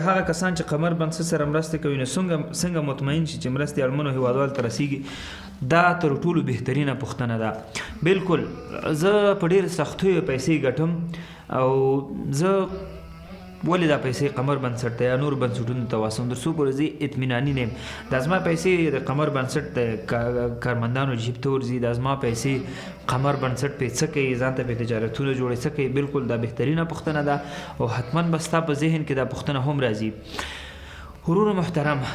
هغه کسان چې قمر بنسټ سره مرسته کوي نو څنګه مطمئن شي چې مرستې اړمنو هیوادوالو ته رسیږي؟ دا تر ټولو بهترینه پوښتنه ده. بالکل زه په ډېر سختیو پیسې ګټم او زه ولې دا پیسې قمر بنسټ ته یا نور بنسټونو ته واستوم تر څو پورې زه اطمیناني نه یم. دا زما پیسې د قمر بنسټ ته کارمندانو جیب ته ورځي، دا زما پیسې قمر بنسټ پې څه کوي، ځان ته پې تجارتونه جوړوي، څه کوي. بالکل دا بهترینه پوښتنه ده او حتما به ستا په ذهن کې دا پوښتنه هم راځي. ورونو محترم،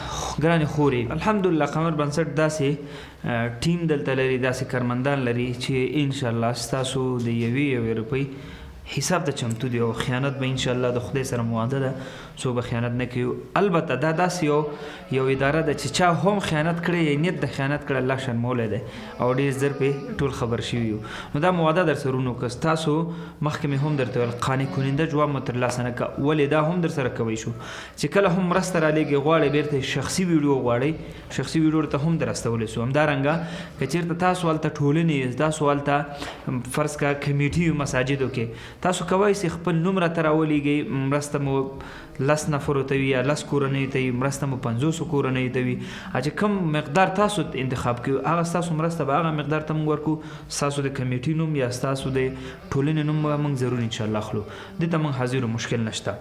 ګرانې خورې، الحمدلله قمر بنسټ داسې ټیم دلته لري، داسې کارمندان لري چې انشاءالله ستاسو د یوې روپۍ حساب ته چمتو دی او خیانت به انشاءالله د خدای سره مواده ده، څوک به خیانت نه کوي. البته دا داسې یو اداره ده چې چا هم خیانت کړی یا نیت د خیانت کړی الله شرمولی دی او ډېر زر پې ټول خبر شوي یو. نو دا مواده در سره ونو که ستاسو مخکې مې هم درته ویل قانع کننده جواب مو ترلاسه نه کړه، ولې دا هم در سره کوی شو چې کله هم مرسته رالیږئ غواړئ بیرته شخصي ویډیو غواړئ، شخصي ویډیو ته هم در استولی سو. همدارنګه که چېرته تاسو هلته ټولنې تاسو هلته فرض کا کمیټي مساجدو کې تاسو کولی سئ خپل نوم راته راولیږئ، مرسته مو 10 نفرو ته وي یا 10 کورنیو ته وي، مرسته مو 50 کورنیو ته وي، چې کوم مقدار تاسو انتخاب کړئ هغه ستاسو مرسته به هغه مقدار ته موږ ورکړو. ستاسو د کمیټي نوم یا ستاسو د ټولنې نوم به موږ ضرور انشاءالله اخلو، دې ته موږ حاضر و مشکل نشته.